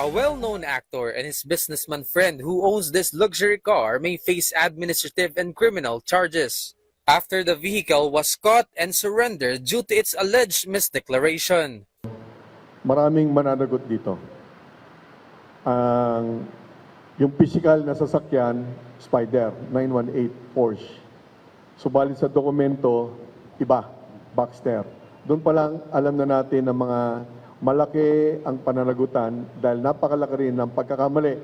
A well-known actor and his businessman friend who owns this luxury car may face administrative and criminal charges after the vehicle was caught and surrendered due to its alleged misdeclaration. Maraming mananagot dito. Yung physical na sasakyan, Spider 918 Porsche. Subalit sa dokumento, iba, Baxter. Doon pa lang alam na natin na mga malaki ang pananagutan dahil napakalaki rin ng pagkakamali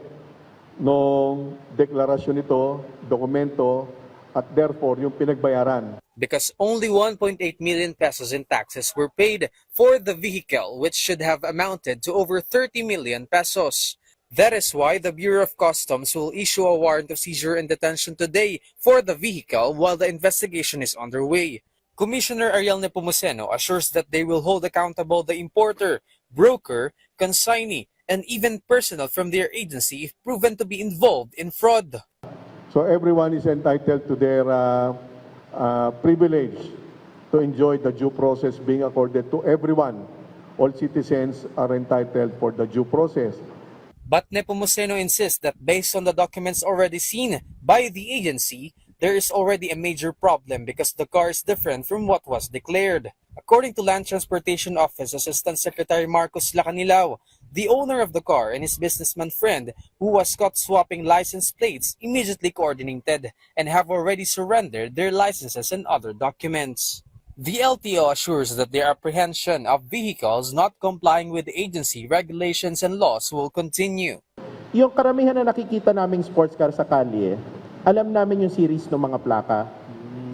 nung deklarasyon nito, dokumento, at therefore yung pinagbayaran. Because only 1.8 million pesos in taxes were paid for the vehicle, which should have amounted to over 30 million pesos. That is why the Bureau of Customs will issue a warrant of seizure and detention today for the vehicle while the investigation is underway. Commissioner Ariel Nepomuceno assures that they will hold accountable the importer, broker, consignee, and even personnel from their agency if proven to be involved in fraud. So everyone is entitled to their privilege to enjoy the due process being accorded to everyone. All citizens are entitled for the due process. But Nepomuceno insists that based on the documents already seen by the agency, there is already a major problem because the car is different from what was declared. According to Land Transportation Office Assistant Secretary Marcos Lacanilao, the owner of the car and his businessman friend who was caught swapping license plates immediately coordinated and have already surrendered their licenses and other documents. The LTO assures that their apprehension of vehicles not complying with agency regulations and laws will continue. Yung karamihan na nakikita naming sports car sa kalye, alam namin yung series ng mga plaka.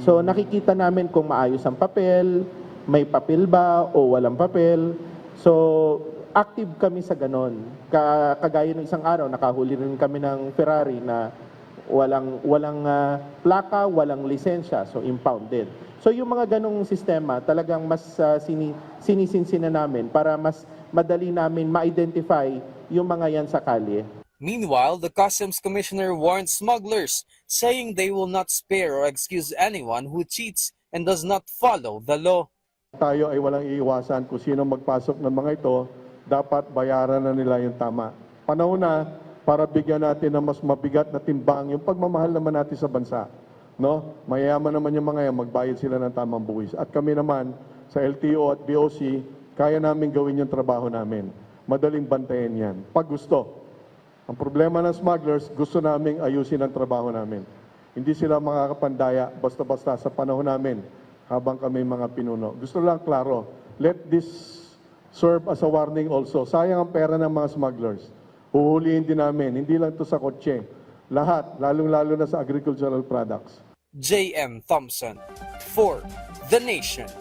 So nakikita namin kung maayos ang papel, may papel ba o walang papel. So active kami sa ganon. Kagaya ng isang araw, nakahuli rin kami ng Ferrari na walang plaka, walang lisensya, so impounded. So yung mga ganong sistema, talagang mas sinisinsin na namin para mas madali namin ma-identify yung mga yan sa kalye. Meanwhile, the Customs Commissioner warned smugglers, saying they will not spare or excuse anyone who cheats and does not follow the law. Tayo ay walang iiwasan kung sino magpasok ng mga ito, dapat bayaran na nila yung tama. Panahon na para bigyan natin ng mas mabigat na timbang yung pagmamahal naman natin sa bansa. No? Mayayaman naman yung mga yan, magbayad sila ng tamang buwis. At kami naman sa LTO at BOC, kaya namin gawin yung trabaho namin. Madaling bantayan yan. Pag gusto. Ang problema ng smugglers, gusto naming ayusin ang trabaho namin. Hindi sila makakapandaya basta-basta sa panahon namin habang kami mga pinuno. Gusto lang klaro, let this serve as a warning also. Sayang ang pera ng mga smugglers. Huhulihin din namin, hindi lang to sa kotse. Lahat, lalong-lalo na sa agricultural products. J.M. Thompson for The Nation.